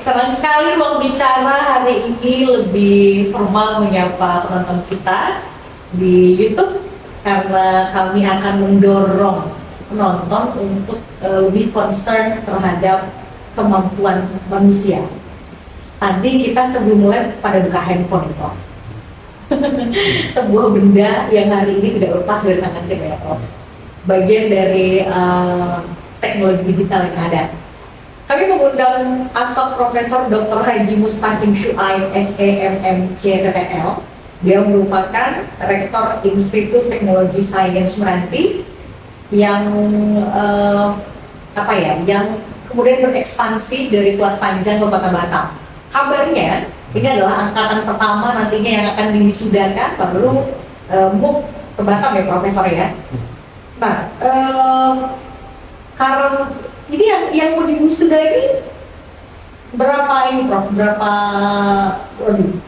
senang sekali Ruang Bicara hari ini lebih formal menyapa penonton kita di YouTube karena kami akan mendorong penonton untuk lebih concern terhadap kemampuan manusia. Tadi kita sebelum mulai pada buka handphone Prof. Sebuah benda yang hari ini tidak lepas dari tangan kita ya Prof. Bagian dari teknologi digital yang ada. Kami mengundang Asok Profesor Dr. Haji Mustaqim Syuaib SEMMC TTL. Dia merupakan Rektor Institut Teknologi Sains Meranti yang yang kemudian berekspansi dari Selat Panjang ke Kota Batam. Kabarnya ini adalah angkatan pertama nantinya yang akan diwisudakan baru move ke Batam ya Profesor ya. Nah, karena ini yang mau diwisuda ini berapa ini Prof? Berapa prodi?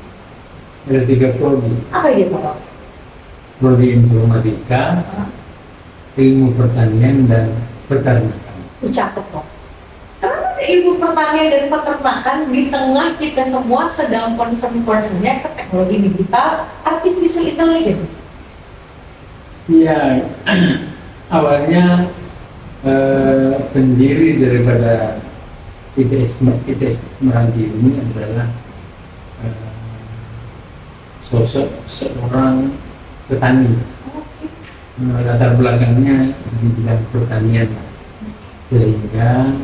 Ada 3 prodi. Apa ini Prof? Prodi informatika, ilmu pertanian dan peternakan. Cakep Prof. Karena ilmu pertanian dan peternakan di tengah kita semua sedang concern-concernnya ke teknologi digital, artificial intelligence. Iya, awalnya pendiri daripada ITS Meranti ini adalah sosok seorang petani. Latar belakangnya di bidang pertanian, sehingga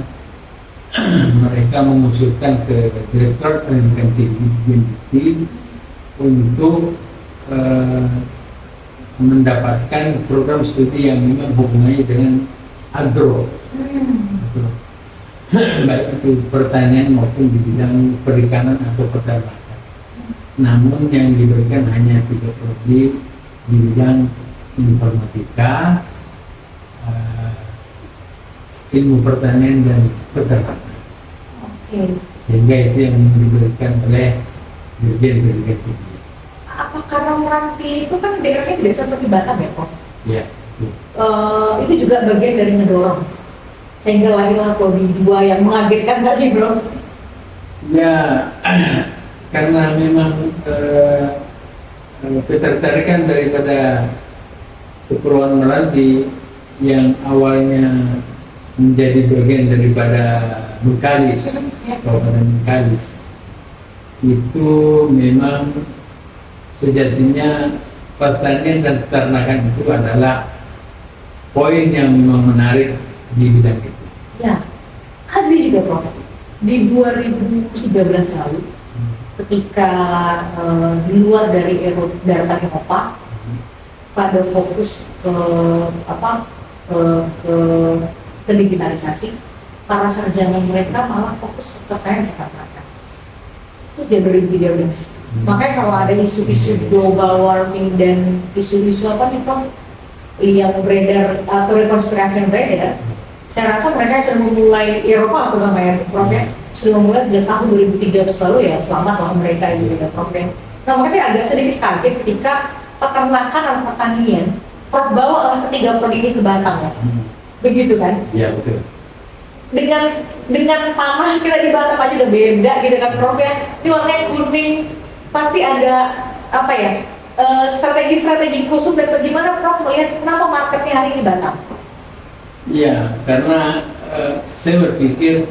mereka mengusulkan ke Direktur Pendidikan Tinggi untuk mendapatkan program studi yang memang hubungannya dengan agro, baik itu pertanian maupun di bidang perikanan atau peternakan. Namun yang diberikan hanya 3 prodi di bidang informatika, ilmu pertanian dan peternakan. Sehingga itu yang diberikan oleh Dirjen Pendidikan Tinggi. Apa karena Meranti itu kan daerahnya tidak seperti Batam ya Prof? Ya. Itu juga bagian dari ngedorong sehingga lahirlah prodi 2 yang mengagetkan tadi Bro. Ya, karena memang ketertarikan daripada Kepulauan Meranti yang awalnya menjadi bagian daripada Bengkalis, Kabupaten Bengkalis, itu memang sejatinya pertanian dan peternakan itu adalah poin yang memang menarik di bidang itu. Ya, kan ini juga Prof. Di 2013 lalu, ketika di luar dari daratan Eropa, pada fokus ke digitalisasi, para sarjana mereka malah fokus ke PTN peternakan. Itu jadi 2013. Makanya kalau ada isu-isu global warming dan isu-isu apa nih Prof? Yang beredar atau konspirasi yang beredar, saya rasa mereka sudah memulai Eropa atau nggak ya Prof ya? Sudah memulai sejak tahun 2013 lalu ya, selamatlah mereka ini ya Prof ya. Nah makanya agak sedikit kaget ketika peternakan dan pertanian Prof bawa ketiga prodi ini ke Batam ya, begitu kan? Iya betul. Dengan tanah kita di Batam aja udah beda gitu kan Prof ya. Ini warnanya kuning, pasti ada apa ya? Strategi-strategi khusus dan bagaimana Prof melihat kenapa marketnya hari ini Batam? Iya, karena saya berpikir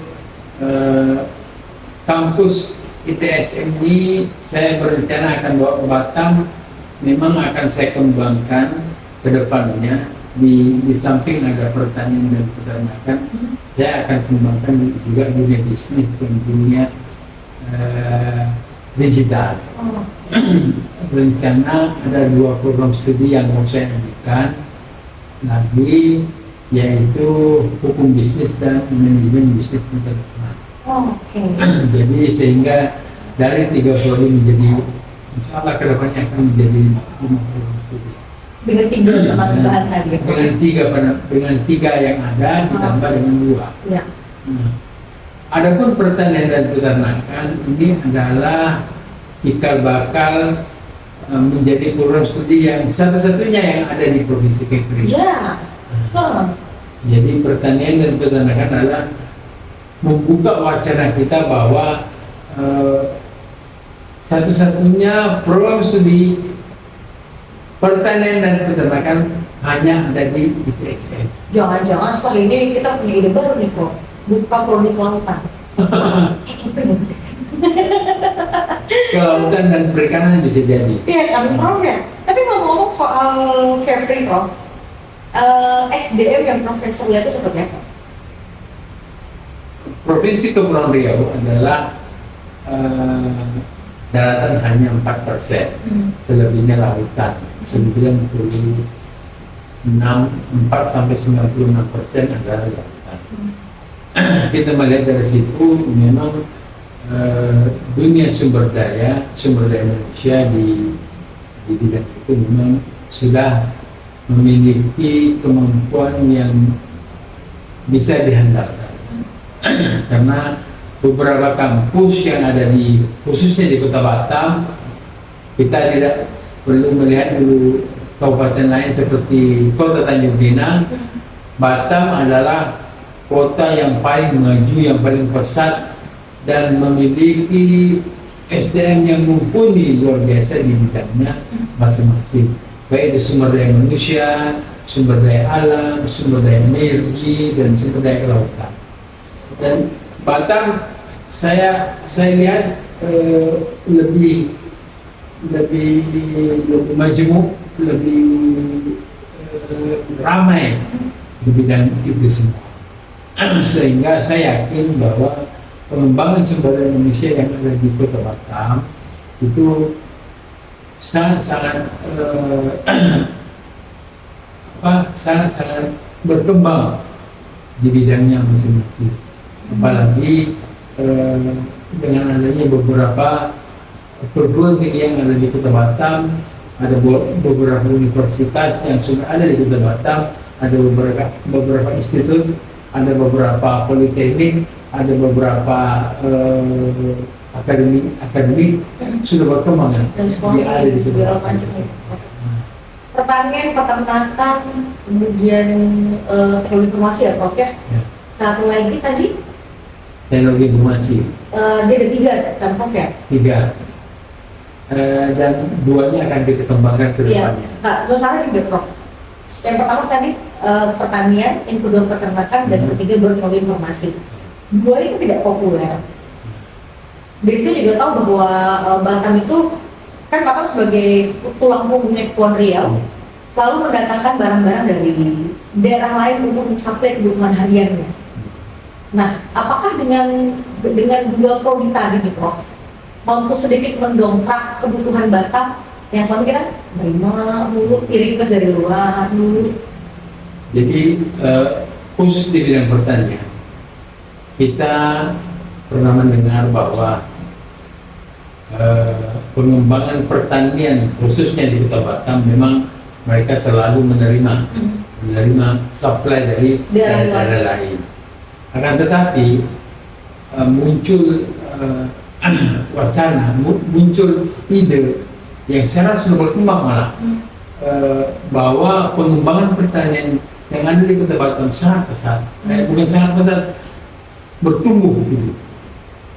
kampus ITSM ini saya berencana akan bawa ke Batam, memang akan saya kembangkan ke depannya. Di samping ada pertanian dan peternakan, saya akan kembangkan juga dunia bisnis dan dunia digital. Rencana ada 2 program studi yang mau saya ajukan lagi, yaitu hukum bisnis dan manajemen bisnis peternakan. Jadi sehingga dari 3 prodi menjadi, insya Allah kedepannya akan menjadi 5 program studi. Dengan 3 tambahan tadi. Dengan 3 yang ada ditambah dengan 2. Ya. Adapun pertanian dan peternakan ini adalah cikal bakal menjadi program studi yang satu-satunya yang ada di Provinsi Kepri. Ya. Jadi pertanian dan peternakan adalah membuka wacana kita bahwa satu-satunya program studi pertanian dan peternakan hanya ada di ITSN. Jangan-jangan setelah ini kita punya ide baru nih Prof, buka prodi kelautan. Kelautan dan perikanan bisa jadi. Iya kan Prof ya. Tapi ngomong-ngomong soal Kepri Prof, SDM yang Profesor lihat itu seperti apa? Provinsi Kepulauan Riau adalah daratan hanya 4%, selebihnya lautan. Selebihnya 4-96% adalah lautan. Kita melihat dari situ memang dunia sumber daya Indonesia di bidang itu memang sudah memiliki kemampuan yang bisa diandalkan. Karena beberapa kampus yang ada khususnya di Kota Batam, kita tidak perlu melihat dulu kabupaten lain seperti Kota Tanjung Pinang. Batam adalah kota yang paling maju, yang paling pesat dan memiliki SDM yang mumpuni luar biasa di bidangnya masing-masing, baik itu sumber daya manusia, sumber daya alam, sumber daya energi, dan sumber daya kelautan. Dan Batam saya lihat lebih majemuk, lebih ramai di bidang itu semua. Sehingga saya yakin bahwa pengembangan sumber daya manusia yang ada di Kota Batam itu sangat-sangat berkembang di bidangnya masing-masing. Apalagi dengan adanya beberapa perguruan tinggi yang ada di Kota Batam, ada beberapa universitas yang sudah ada di Kota Batam, ada beberapa institut, ada beberapa politeknik, ada beberapa akademi sudah berkembang ya. Dia ada di sebelah pertanian, peternakan, kemudian teknologi informasi ya Prof ya. Satu lagi tadi teknologi informasi. Dia ada 3 kan Prof ya? 3. Dan 2-nya akan kita kembangkan ke depannya. Iya. Nah, Nusantara juga Prof. Yang pertama tadi pertanian, yang kedua peternakan, dan ketiga teknologi informasi. 2 ini tidak populer. Dan kita juga tahu bahwa Batam itu kan Batam sebagai tulang punggungnya Kepulauan Riau selalu mendatangkan barang-barang dari daerah lain untuk mensuplai kebutuhan hariannya. Nah, apakah dengan 2 prodi tadi nih Prof mampu sedikit mendongkrak kebutuhan Batam yang selalu kita terima dulu, request dari luar dulu? Jadi khusus di bidang pertanian kita pernah mendengar bahwa pengembangan pertanian khususnya di Kota Batam memang mereka selalu menerima supply dari daerah lain. Akan tetapi muncul wacana, muncul ide yang sekarang sudah berkembang malah bahwa pengembangan pertanian yang ada di Kota Batam sangat pesat, bukan sangat pesat, bertumbuh gitu.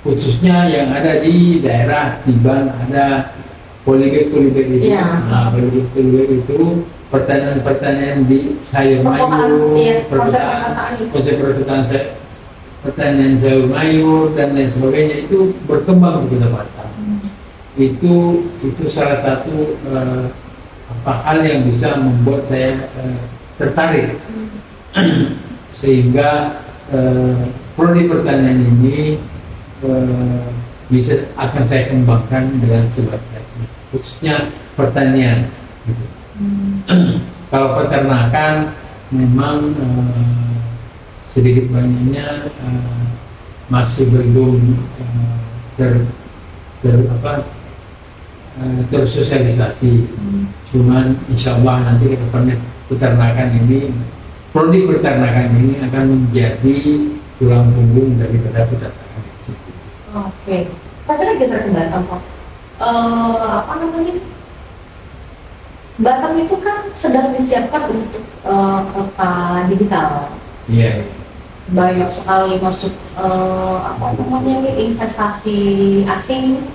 Khususnya yang ada di daerah Tiban ada poliget itu. Nah, poliget itu pertanian di sayur mayur, konsep perkotaan pertanian sayur mayur dan lain sebagainya itu berkembang di Kota Batam. Itu salah satu hal yang bisa membuat saya tertarik sehingga prodi pertanian ini akan saya kembangkan dengan sebaik-baiknya, khususnya pertanian gitu. Kalau peternakan memang sedikit banyaknya masih belum tersosialisasi. Cuman insya Allah nanti ke depannya prodi peternakan ini akan menjadi tulang punggung daripada peternakan. Oke, tapi lagi geser ke Batam, Prof. Batam itu kan sedang disiapkan untuk kota digital. Iya. banyak sekali masuk apa namanya nih, investasi asing.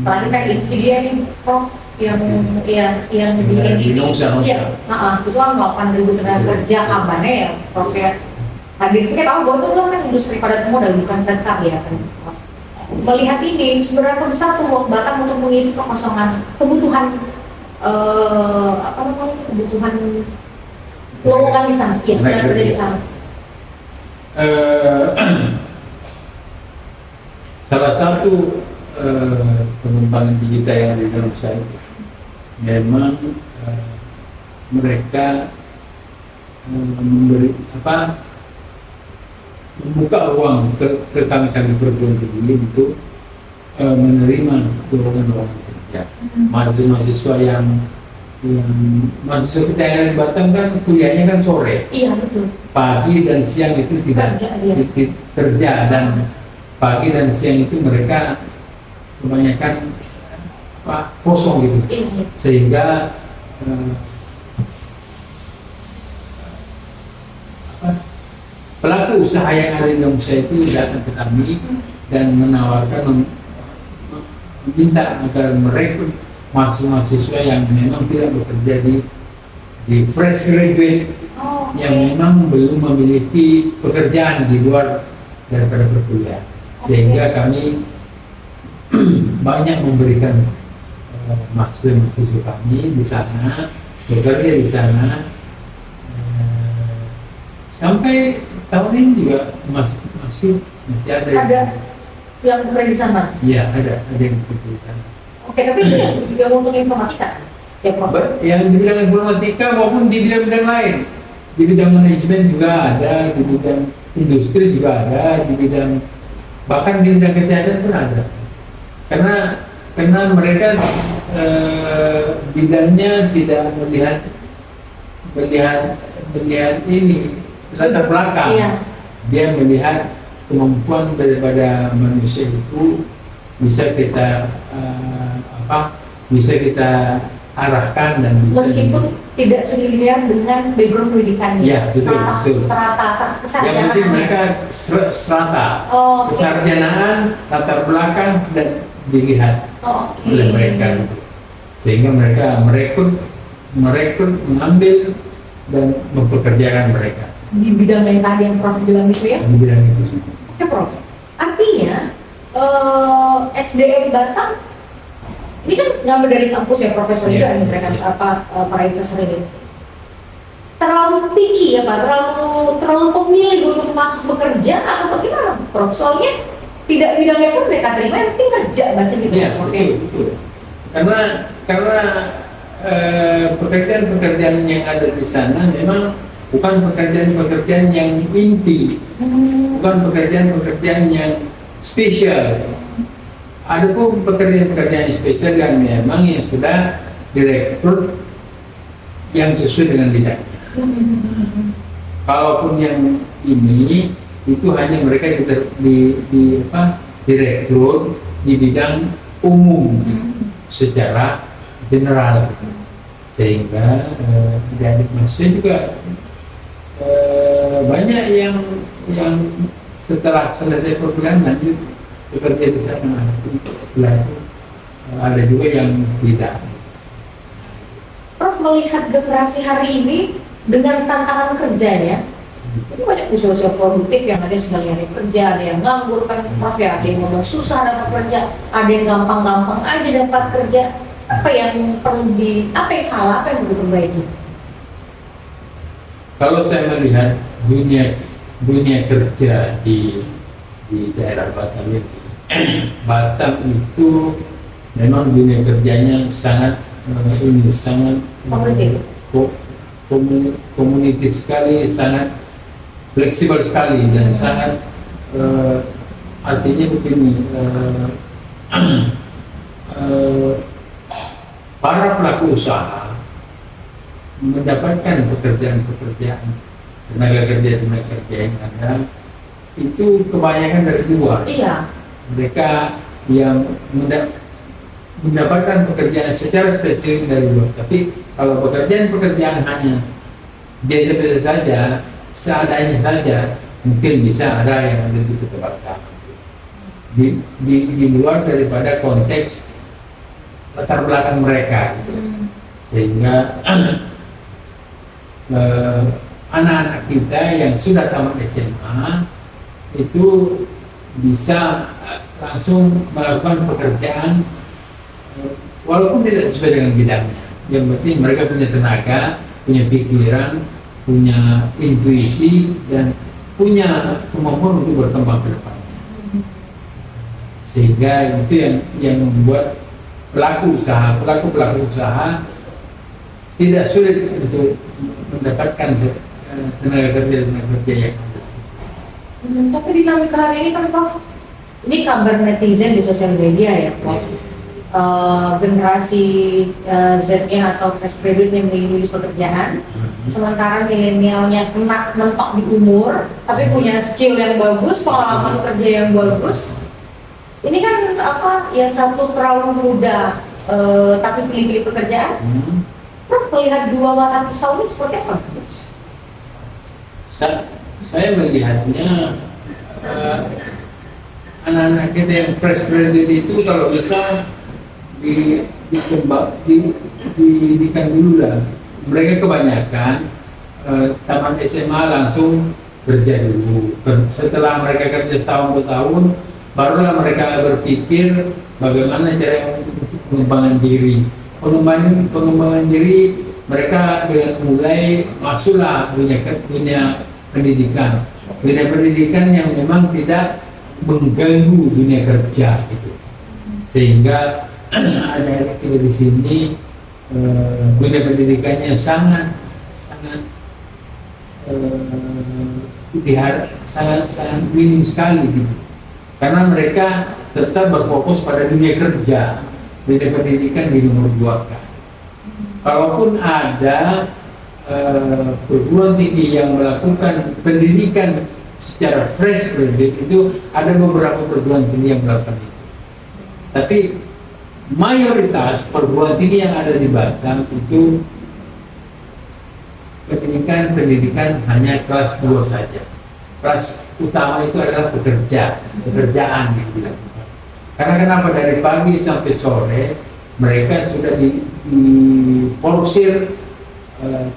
Terakhir kayak Nvidia nih Prof yang di Indonesia. itu kan 8.000 tenaga kerja kabarnya ya Prof ya. Tadi kita tahu bahwa itu kan industri padat modal bukan padat karya kan. Melihat ini seberapa besar peluang Batam untuk mengisi kekosongan kebutuhan apa namanya kebutuhan lowongan di sana, ya tenaga kerja di sana. Salah satu pengembangan digital yang ada di Indonesia itu memang mereka memberi membuka ruang ke kami perguruan tinggi untuk menerima lowongan kerja. Mahasiswa yang mahasiswa kita yang ada di Batam kan kuliahnya kan sore. Iya betul. Pagi dan siang itu tidak kerja dan pagi dan siang itu mereka kebanyakan kosong gitu. Iya. Sehingga pelaku usaha yang ada di Indonesia itu datang ke kami dan menawarkan meminta agar merekrut mahasiswa yang memang tidak bekerja di fresh graduate yang memang belum memiliki pekerjaan di luar daripada perkuliahan, sehingga kami banyak memberikan mahasiswa kami di sana bekerja di sana sampai tahun ini juga masih ada yang bekerja di sana. Iya, ada yang bekerja di sana. Oke, tapi itu yang untuk informatika ya Prof? Yang di bidang informatika maupun di bidang-bidang lain, di bidang manajemen juga ada, di bidang industri juga ada, di bidang bahkan di bidang kesehatan pun ada. Karena mereka bidangnya tidak melihat ini latar belakang. Iya. Dia melihat kemampuan daripada manusia itu bisa kita arahkan dan bisa meskipun tidak selinear dengan background pendidikannya. Ya, betul. Strata kesarjanaan. Yang penting mereka strata, kesarjanaan, latar belakang dan dilihat oleh mereka, sehingga mereka merekrut, mengambil dan mempekerjakan mereka di bidang yang tadi yang Prof bilang itu ya. Di bidang itu sih. Oke Prof. Artinya SDM Batam ini kan ngambil dari kampus ya profesor juga nih mereka para investor ini terlalu picky ya Pak, terlalu pemilih untuk masuk bekerja atau bagaimana Prof? Soalnya tidak bidangnya pun mereka terima, yang penting kerja bahasa gitu ya Prof. Betul. Karena pekerjaan yang ada di sana memang bukan pekerjaan yang inti, bukan pekerjaan yang spesial. Ada pun pekerjaan spesial yang memang yang sudah direkrut yang sesuai dengan bidangnya. Kalaupun yang ini itu hanya mereka direkrut di bidang umum secara general, sehingga adik mahasiswa juga banyak yang setelah selesai perkuliahan lanjut bekerja di sana. Setelah itu ada juga yang tidak. Prof melihat generasi hari ini dengan tantangan kerjanya, itu banyak usaha-usaha produktif yang ada sedang nyari kerja, ada yang nganggur kan Prof ya, ada yang ngomong susah dapat kerja, ada yang gampang-gampang aja dapat kerja. Apa yang salah, apa yang perlu diperbaiki? Kalau saya melihat dunia kerja di daerah Batam ini, Batam itu memang dunia kerjanya sangat komunitif sekali, sangat fleksibel sekali dan sangat artinya begini, para pelaku usaha mendapatkan pekerjaan tenaga kerja yang ada itu kebanyakan dari luar. Iya. Mereka yang mendapatkan pekerjaan secara spesifik dari luar. Tapi kalau pekerjaan hanya biasa-biasa saja, seadanya saja, mungkin bisa ada yang lebih ke Batam. Di luar daripada konteks latar belakang mereka, gitu. Sehingga anak-anak kita yang sudah tamat SMA itu bisa langsung melakukan pekerjaan walaupun tidak sesuai dengan bidangnya. Yang penting mereka punya tenaga, punya pikiran, punya intuisi, dan punya kemampuan untuk berkembang ke depan. Sehingga itu yang membuat pelaku usaha tidak sulit untuk mendapatkan tenaga kerja yang ada. Tapi dinamika hari ini kan Prof, ini kabar netizen di sosial media ya Prof. Generasi Z-nya atau fresh graduate yang memilih pekerjaan, sementara milenialnya kena mentok di umur, tapi punya skill yang bagus, pengalaman kerja yang bagus. Ini kan apa? Yang satu terlalu muda, tapi pilih-pilih pekerjaan. Prof melihat dua mata pisau ini seperti apa? Saya melihatnya anak-anak kita yang fresh graduate itu kalau bisa didikan dulu lah. Mereka kebanyakan tamat SMA langsung kerja dulu. Setelah mereka kerja setahun 2 tahun, barulah mereka berpikir bagaimana cara pengembangan diri. Pengembangan diri mereka dengan mulai masuklah punya pendidikan yang memang tidak mengganggu dunia kerja gitu. Sehingga ada kita di sini dunia pendidikannya sangat minim sekali gitu. Karena mereka tetap berfokus pada dunia kerja, dunia pendidikan di nomor 2 kan. Kalaupun ada perguruan tinggi yang melakukan pendidikan secara fresh graduate, itu ada beberapa perguruan tinggi yang melakukan itu. Tapi mayoritas perguruan tinggi yang ada di Batam itu pendidikan hanya kelas 2 saja. Kelas utama itu adalah pekerjaan yang dilakukan. Karena kenapa dari pagi sampai sore mereka sudah diporsir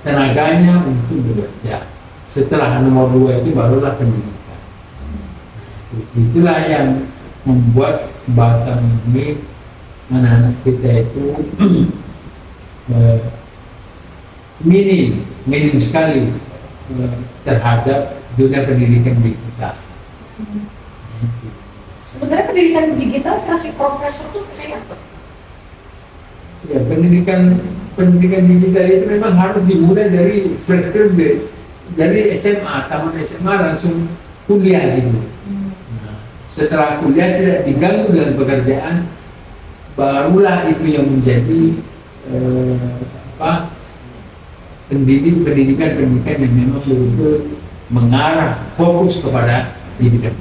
tenaganya untuk bekerja. Setelah nomor 2 itu barulah pendidikan. Itulah yang membuat Batam ini anak-anak kita itu minim sekali terhadap dunia pendidikan digital. Sebenarnya pendidikan digital versi profesor itu kayak apa? Ya, pendidikan digital itu memang harus dimulai dari fresh graduate, dari SMA, tamat SMA langsung kuliah gitu. Nah, setelah kuliah tidak diganggu dengan pekerjaan, barulah itu yang menjadi pendidikan yang memang betul-betul mengarah fokus kepada pendidikan.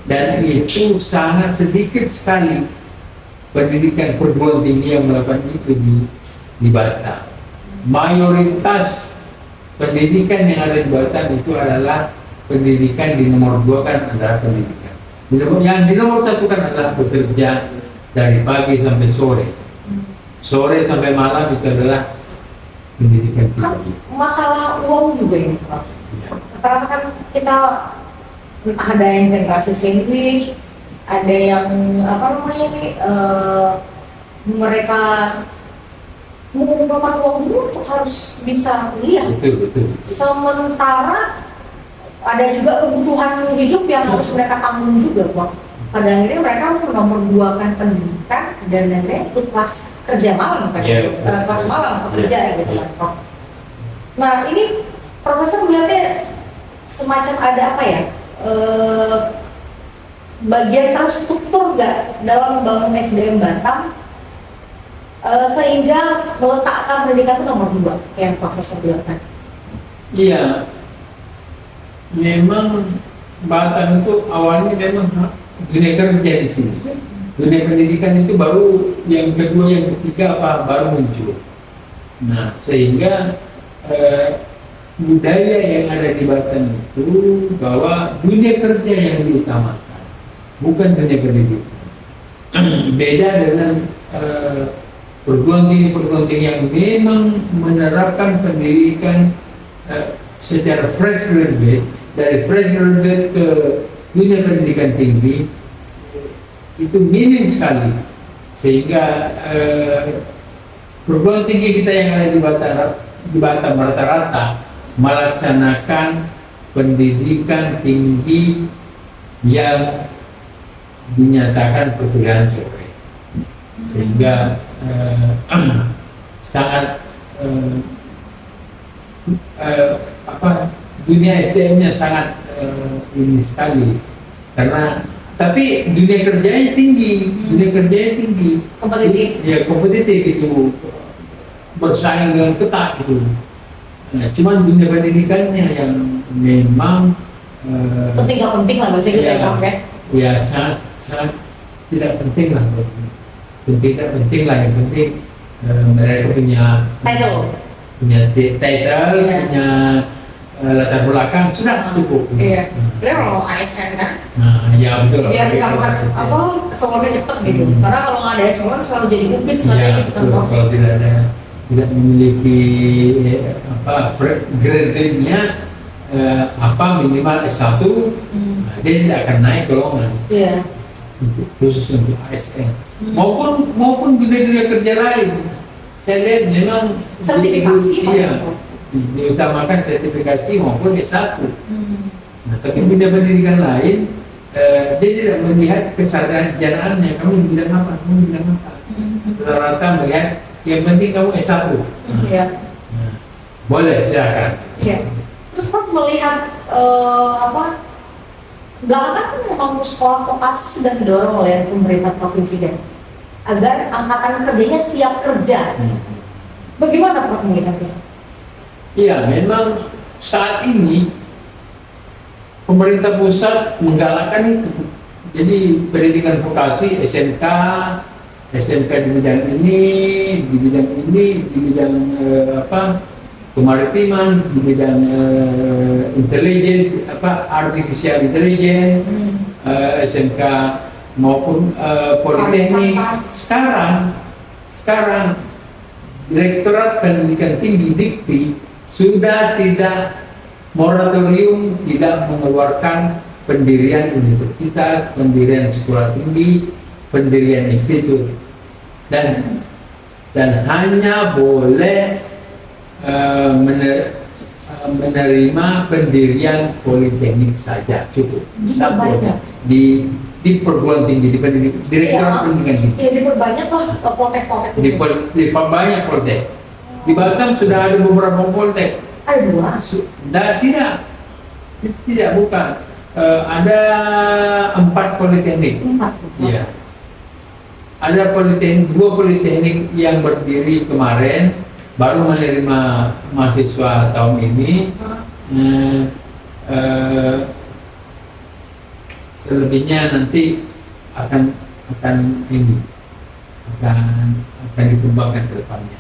Dan itu sangat sedikit sekali pendidikan perguruan tinggi yang melakukan itu di Batam. Mayoritas pendidikan yang ada di Batam itu adalah pendidikan di nomor 2 kan adalah pendidikan. Yang di nomor 1 kan adalah bekerja dari pagi sampai sore. Sore sampai malam itu adalah pendidikan tinggi. Masalah uang juga ini Prof. Karena kan kita ada yang generasi sandwich, ada yang mereka mengumpulkan uang dulu untuk harus bisa kuliah. Betul. Sementara ada juga kebutuhan hidup yang harus mereka tanggung juga, Prof. Pada akhirnya mereka nomor 2-kan pendidikan dan lain-lain ikut kelas kerja malam kan, kelas malam kerja gitu kan, Prof. Nah ini Profesor melihatnya semacam ada apa ya? Bagian terstruktur nggak dalam membangun SDM Batam sehingga meletakkan pendidikan itu nomor 2 kayak yang Profesor bilang kan? Iya, memang Batam itu awalnya memang dunia kerja di sini. Dunia pendidikan itu baru yang kedua, yang ketiga baru muncul. Nah, sehingga budaya yang ada di Batam itu bahwa dunia kerja yang diutamakan, bukan dunia pendidikan. Beda dengan perguruan tinggi yang memang menerapkan pendidikan secara fresh graduate, dari fresh graduate ke dunia pendidikan tinggi itu minim sekali, sehingga perguruan tinggi kita yang ada di Batam rata-rata melaksanakan pendidikan tinggi yang dinyatakan perkuliahan sore, sehingga sangat dunia SDM-nya sangat ini sekali, karena tapi dunia kerjanya tinggi, Kompetitif. ya kompetitif itu, bersaing dengan ketat itu. Nah, cuman dunia pendidikannya yang memang Penting gak penting lah bahasa kita ya, Prof, ya. ya sangat tidak penting lah, tidak penting lah, yang penting mereka punya Title. title, Iya. punya latar belakang, sudah cukup. Iya. Dia kalau ASN kan, Nah, ya betul. biar Kalau gampang ASN. kesemuanya cepet gitu. Hmm. Karena kalau nggak ada ASN selalu jadi ubis Ya, nanti gitu kan, betul. Prof. Kalau tidak memiliki grade-nya minimal S1, dia tidak akan naik golongan. Iya. Khusus untuk ASN maupun dunia kerja lain. Saya lihat memang Sertifikasi Pak, iya, Prof. diutamakan sertifikasi maupun S1. Nah, tapi dunia pendidikan lain dia tidak melihat kesarjanaannya, kamu di bidang apa, rata-rata melihat yang penting kamu S1. Iya. Nah, boleh, silakan. Iya. Terus Prof melihat belakangan kan memang sekolah vokasi sedang didorong oleh pemerintah provinsi dan agar angkatan kerjanya siap kerja. Bagaimana Prof melihatnya? Iya, memang saat ini pemerintah pusat menggalakkan itu. Jadi pendidikan vokasi, SMK di bidang ini, di bidang kemaritiman, di bidang intelijen, artificial intelligence, SMK maupun politeknik. Sekarang Direktorat Pendidikan Tinggi Dikti sudah tidak moratorium, tidak mengeluarkan pendirian universitas, pendirian sekolah tinggi, pendirian institut, dan hanya boleh menerima pendirian politeknik saja, cukup. Satu di perguruan tinggi, di Direktorat Pendidikan Tinggi. Iya, diperbanyak lah poltek-poltek itu. Diperbanyak poltek. Di Batam sudah ada beberapa poltek. Ada 2. Tidak, bukan. Ada 4 politeknik. 4. Iya. Ada 2 politeknik yang berdiri kemarin, baru menerima mahasiswa tahun ini. Selebihnya nanti akan dikembangkan ke depannya.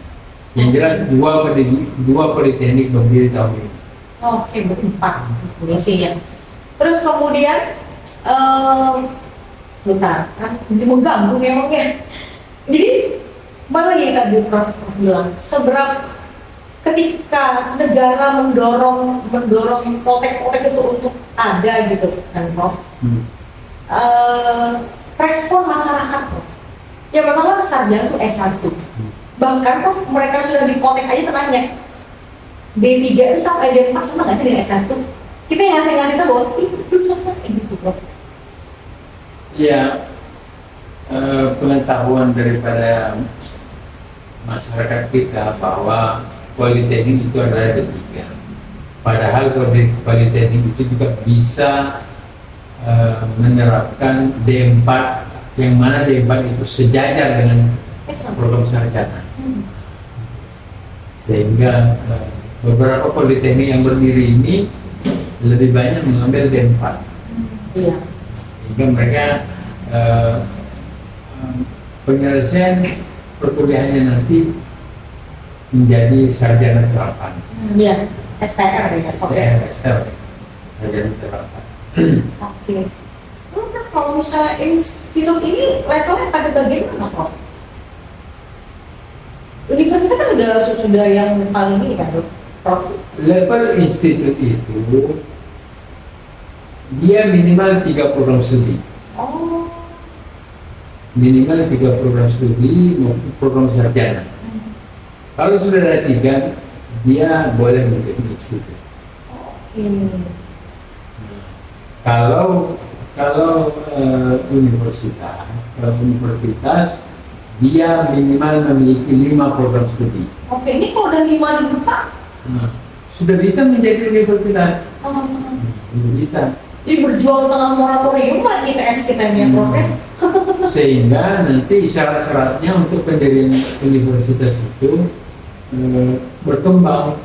Yang jelas 2 politeknik berdiri tahun ini. Oke, berempat sih ya. Terus kemudian sebentar, kan ini mengganggu memangnya. Jadi mana yang tadi Prof bilang, seberapa ketika negara mendorong poltek-poltek itu untuk ada gitu kan Prof. Respon masyarakat Prof. Ya memang kan sarjana itu S1. Bahkan Prof mereka sudah di poltek aja tanya D3 itu sampai D4 sama nggak sih dengan S1? Kita yang ngasih tahu bahwa itu sama gitu Prof. Ya, pengetahuan daripada masyarakat kita bahwa politeknik itu adalah D3. Padahal politeknik itu juga bisa menerapkan D4, yang mana D4 itu sejajar dengan program sarjana. Sehingga beberapa politeknik yang berdiri ini lebih banyak mengambil D4. Iya. Sehingga mereka penyelesaian perkuliahannya nanti menjadi sarjana terapan. Iya. STR ya. Oke. STR. Sarjana terapan. Oke. Lalu Prof, kalau misalnya institut ini levelnya pada bagian mana, Prof? Universitas kan sudah yang paling ini kan, Prof? Level institut itu dia minimal 3 program studi. Oh. Minimal 3 program studi maupun program sarjana. Kalau sudah ada 3, dia boleh menjadi institut. Oke. Kalau universitas dia minimal memiliki 5 program studi. Oke, ini kalau udah 5 dibuka, Sudah bisa menjadi universitas. Sudah bisa. jadi berjuang tengah moratorium lah ITS kita ini, Prof. Ya? Sehingga nanti syarat-syaratnya untuk pendirian universitas itu berkembang,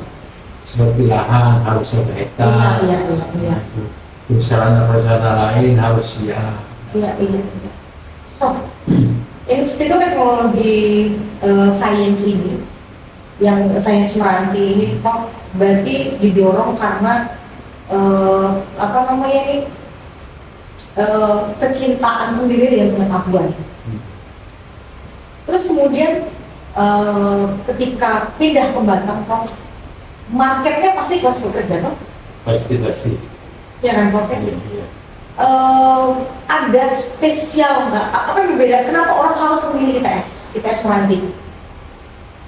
seperti lahan harus 1 hektar. Iya. Terus sarana-prasarana lain harus siap. Iya. Prof, Institut Teknologi Sains ini, yang Sains Meranti ini, Prof, berarti didorong karena kecintaan sendiri dengan pengetahuan. Terus kemudian ketika pindah ke Batam, Prof, marketnya pasti kelas bekerja, toh? Pasti. Ya kan, Prof? Iya. Ada spesial nggak? Apa yang berbeda? Kenapa orang harus memilih ITS Meranti?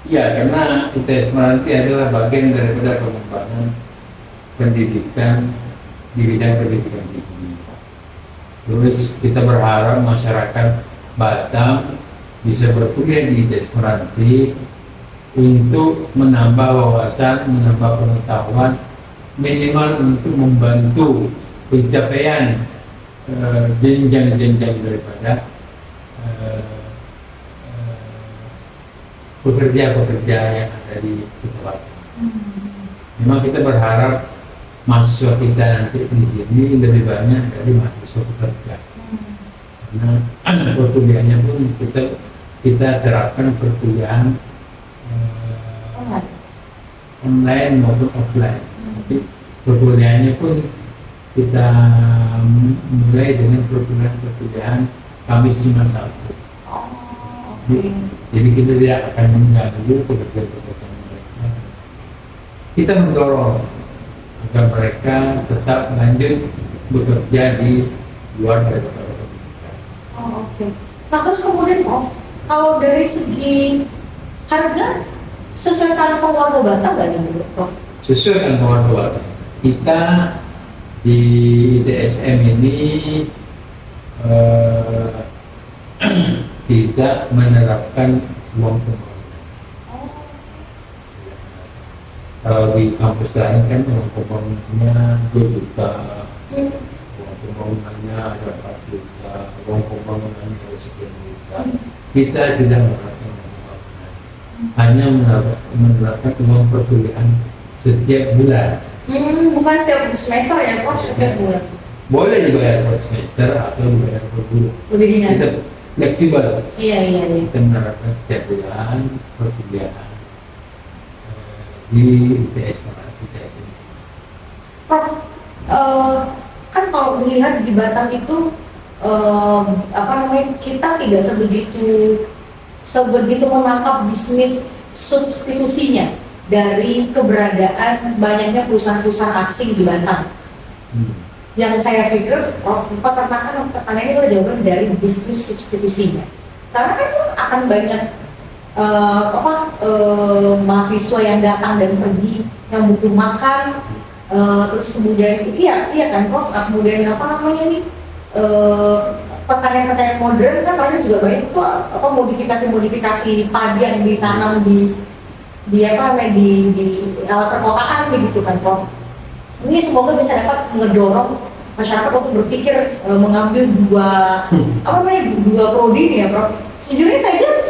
Ya, karena ITS Meranti adalah bagian daripada pengembangan pendidikan di bidang pendidikan tinggi. Terus kita berharap masyarakat Batam bisa berkuliah di ITS Meranti untuk menambah wawasan, menambah pengetahuan, minimal untuk membantu pencapaian jenjang-jenjang daripada pekerja-pekerja yang ada di Kota Batam. Memang kita berharap mahasiswa kita nanti di sini lebih banyak dari mahasiswa pekerja. Karena perkuliahannya pun kita terapkan perkuliahan online maupun offline. Tapi perkuliahannya pun kita mulai dengan perkuliahan Kamis Jumat Sabtu. Jadi kita tidak akan mengganggu pekerja-pekerja mereka. Kita mendorong agar mereka tetap lanjut bekerja di luar daripada pendidikan. Oke. Nah terus kemudian, Prof, kalau dari segi harga sesuai kantong warga Batam nggak nih, Prof? Sesuai kantong warga Batam. Kita di ITSM ini tidak menerapkan uang pembangunan. Kalau di kampus lain kan uang pembangunannya 2 juta, uang pembangunannya ada 4 juta, uang pembangunannya ada sekian juta. Kita tidak menerapkan uang pembangunan, hanya menerapkan uang perkuliahan setiap bulan. Bukan setiap semester ya, Prof, setiap bulan. Boleh dibayar per semester atau dibayar per bulan. Lebih ringan. Kita fleksibel. Iya. Kita menerapkan setiap bulan perkuliahan di ITS ini. Prof, kan kalau dilihat di Batam itu kita tidak sebegitu menangkap bisnis substitusinya dari keberadaan banyaknya perusahaan-perusahaan asing di Batam. Yang saya pikir, Prof, peternakan ini adalah jawaban dari bisnis substitusinya. Karena kan itu akan banyak mahasiswa yang datang dan pergi, yang butuh makan, terus kemudian iya kan, Prof, kemudian pertanian modern kan banyak juga banyak itu modifikasi padi yang ditanam di alat perkotaan begitu kan, Prof. Ini semoga bisa dapat mendorong masyarakat untuk berpikir mengambil dua prodi ini ya, Prof. Sejujurnya saya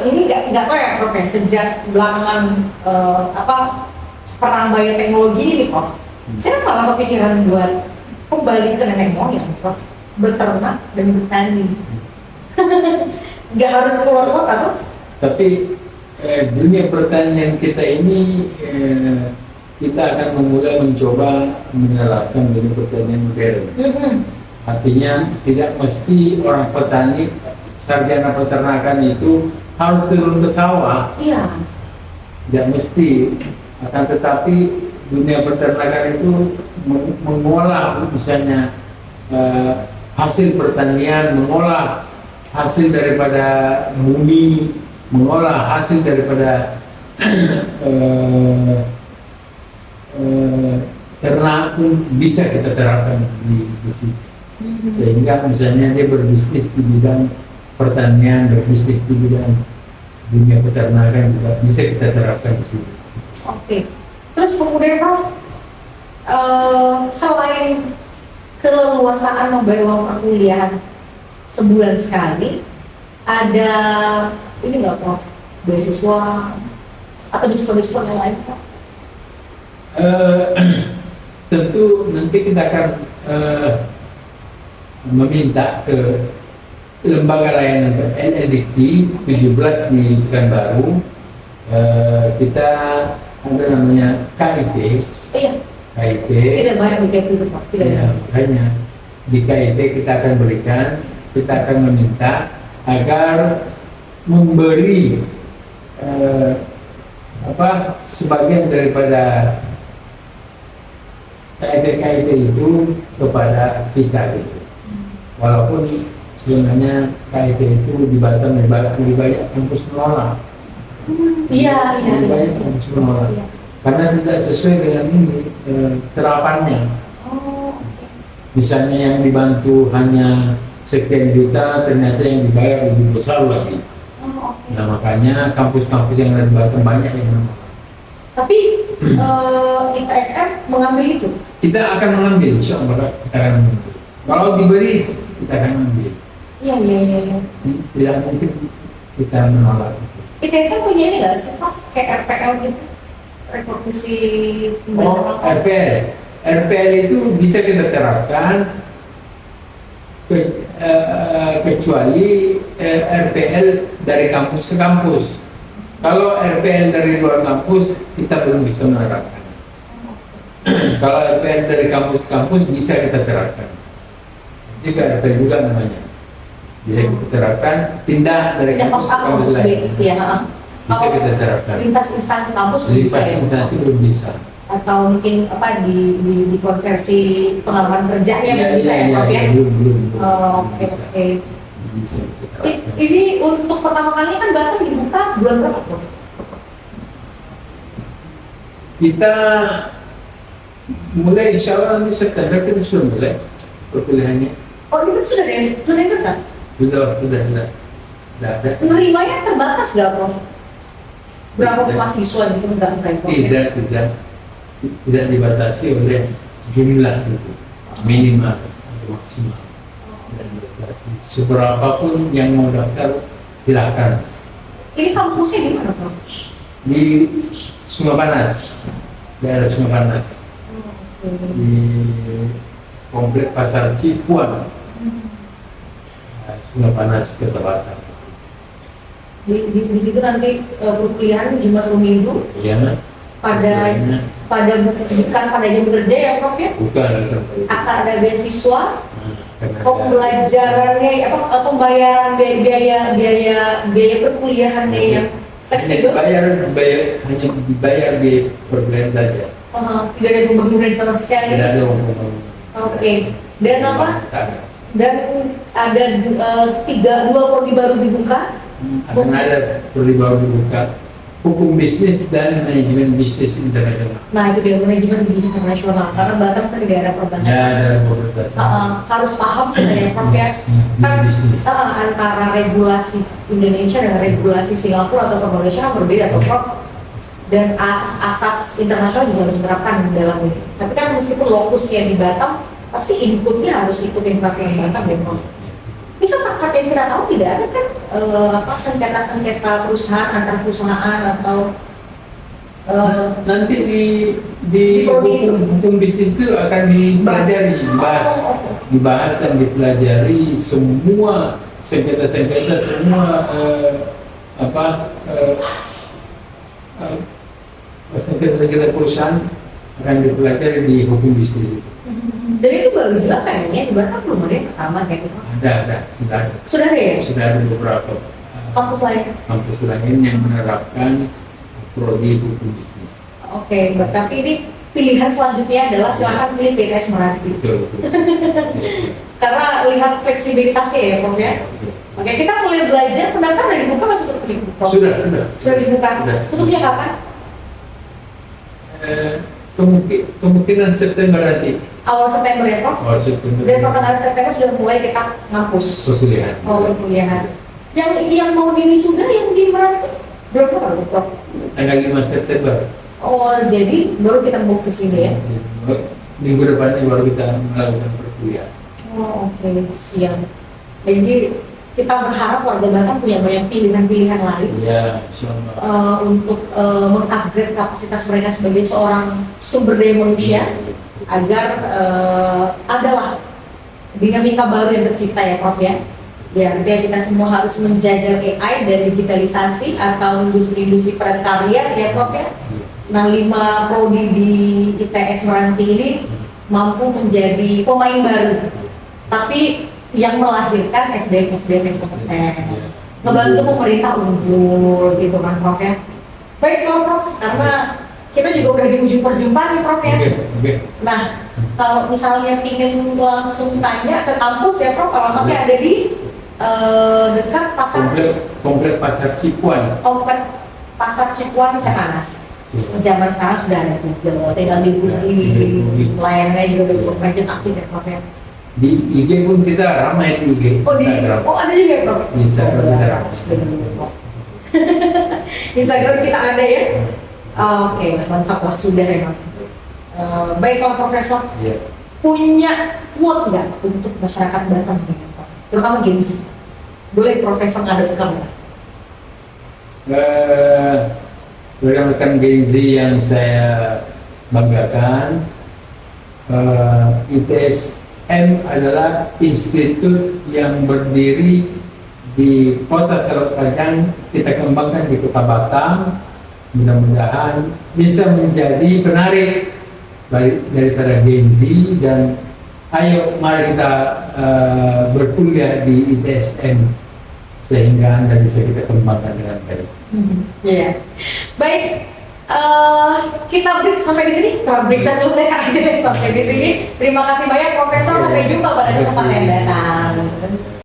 ini nggak tahu ya, Prof, ya, sejak belakangan perang bioteknologi ini, Prof. Saya malah kepikiran buat kembali ke nenek moyang, Prof, beternak dan bertani. Nggak harus keluar kota, tuh. Tapi dunia pertanian kita ini kita akan memulai mencoba menerapkan dengan pertanian modern. Artinya tidak mesti orang petani sarjana peternakan itu harus turun ke sawah. Iya. Tidak mesti, akan tetapi dunia peternakan itu mengolah misalnya hasil pertanian, mengolah hasil daripada bumi, mengolah hasil daripada ternak pun bisa kita terapkan di situ. Sehingga misalnya dia berbisnis di bidang pertanian, berbisnis di bidang dunia peternakan juga bisa kita terapkan di situ. Oke. Terus kemudian Prof, selain keleluasaan membayar uang perkuliahan sebulan sekali, ada ini nggak Prof, beasiswa atau diskon-diskon yang lain Prof? Tentu nanti kita akan meminta ke lembaga layanan LLDP 17 di Pekanbaru. Kita ada namanya KIP. Iya. KIP. Tidak banyak begitu itu Prof. Ya, makanya di KIP kita akan berikan, kita akan meminta agar memberi sebagian daripada KIP itu kepada kita gitu. Walaupun sebenarnya KIP itu di Batam lebih banyak kampus menolak. Iya. Lebih banyak kampus menolak. Iya. Karena tidak sesuai dengan ini terapannya. Oh. Misalnya yang dibantu hanya sekian juta, ternyata yang dibayar lebih besar lagi. Oh, oke. Nah makanya kampus-kampus yang ada di Batam banyak yang menolak. Tapi ITSM mengambil itu. Kita akan mengambil, insya Allah kita akan mengambil. Kalau diberi, kita akan ambil. Iya. Tidak mungkin kita menolak. ITSM punya ini nggak sih Prof, kayak RPL gitu? Rekognisi RPL. RPL itu bisa kita terapkan kecuali RPL dari kampus ke kampus. Kalau RPL dari luar kampus, kita belum bisa menerapkan. Kalau RPL dari kampus ke kampus, bisa kita terapkan. Jika RPL juga namanya. Bisa kita terapkan, pindah dari kampus ke kampus lain. Ya. Bisa kita terapkan. Lintas instansi kampus Jadi bisa ya? instansi belum bisa. Atau mungkin di konversi pengalaman kerjanya Iya, bisa ya Prof ya? Belum. Oke. Bisa kita terapkan. Ini untuk pertama kali kan Batam dibuka bulan berapa Prof? Kita mulai insya Allah nanti September kita sudah mulai perkuliahannya. Oh itu sudah daftar? Sudah ada. Menerimanya terbatas nggak Prof? Berapa mahasiswa gitu nggak Prof? Tidak dibatasi oleh jumlah itu, minimal atau maksimal. Seberapapun yang mau daftar silakan. Ini kampusnya di mana Prof? Di Sungai Panas, daerah Sungai Panas, di komplek Pasar Cipuan, Sungai Panas, Kota Batam. Di situ nanti perkuliahan cuma seminggu. Iya. Bukan pada jam kerja ya Prof ya? Bukan. Akan ada beasiswa. Pembelajarannya pembayaran biaya perkuliahannya yang fleksibel. Hanya dibayar di perkuliahan saja. Tidak ada pembangunan sama sekali. Tidak ada pembangunan. Oke. Dan apa? Dan ada dua prodi baru dibuka. Akan ada prodi baru dibuka. Hukum bisnis dan manajemen bisnis internasional. Nah itu dia manajemen bisnis internasional karena Batam kan tidak ada perbatasan. Ya ada perbatasan. Harus paham sebenarnya Prof ya. Kan antara regulasi Indonesia dan regulasi Singapura atau Malaysia kan berbeda atau Prof. Dan asas-asas internasional juga harus diterapkan dalam ini. Tapi kan meskipun lokusnya di Batam, pasti inputnya harus ikutin peraturan Batam ya Prof. Bisa pakat yang kita tahu tidak ada kan sengketa perusahaan antar perusahaan atau nanti di hukum bisnis itu akan dibahas dan dipelajari semua sengketa semua sengketa perusahaan akan dipelajari di hukum bisnis. Dan itu baru juga kayaknya, di Batam belum ada yang pertama kayak gitu. Ada, sudah ada. Sudah ada ya? Sudah ada beberapa Kampus lain? kampus lain yang menerapkan prodi hukum bisnis. Oke, tapi ini pilihan selanjutnya adalah silakan pilih PTS Meranti. Betul. Karena lihat fleksibilitasnya ya, Prof ya. Oke, kita mulai belajar, pendaftaran udah dibuka masih tutup dibuka? Sudah. Sudah dibuka. Sudah. Tutupnya kapan? Kemungkinan September nanti. Awal September ya, Prof? Awal September. Dan pertengahan September sudah mulai kita ngampus. Perkuliahan. Oh, perkuliahan. Yang mau di wisuda yang di Meranti berapa kali, Prof? Tanggal 5 September. Oh, jadi baru kita move ke sini ya? Minggu depannya baru kita melakukan perkuliahan. Oh, oke, siap. Jadi kita berharap warga Batam punya banyak pilihan-pilihan lain Ya, untuk mengupgrade kapasitas mereka sebagai seorang sumber daya manusia agar adalah dinamika baru yang tercipta ya, Prof ya. Ya, artinya kita semua harus menjajal AI dan digitalisasi atau industri-industri padat karya ya, Prof ya. Nah, 5 prodi di ITS Meranti ini mampu menjadi pemain baru, tapi yang melahirkan SDM yang kompeten, ngebantu pemerintah unggul gitu kan, Prof ya. Baik Prof, karena kita juga udah di ujung perjumpaan nih, Prof ya. Nah, kalau misalnya ingin langsung tanya ke kampus ya, Prof, alamatnya ada di dekat pasar komplek pasar Cipuan. Komplek pasar Cipuan Sepanas. Zaman sekarang sudah ada Google, tinggal di layarnya juga udah banyak aktif ya, Prof ya. Di IG pun kita ramai di IG. Instagram. Oh, ada juga ya, Prof? Instagram kita. Instagram kita ada ya? Oke, mantap lah, sudah ya. Baik, Pak Profesor, punya quote nggak untuk masyarakat Batam, terutama Gen Z? Boleh Profesor ngadepkan nggak? Rekan Gen Z yang saya banggakan, ITSM adalah institut yang berdiri di Kota Selat Kajang. Kita kembangkan di Kota Batam, mudah-mudahan bisa menjadi penarik daripada Gen Z, dan ayo mari kita berkuliah di ITSM sehingga Anda bisa kita kembangkan dengan baik. Iya. Baik, kita break sampai di sini. Kita break, kita selesaikan aja sampai di sini. Terima kasih banyak Profesor. Sampai jumpa pada kesempatan yang datang.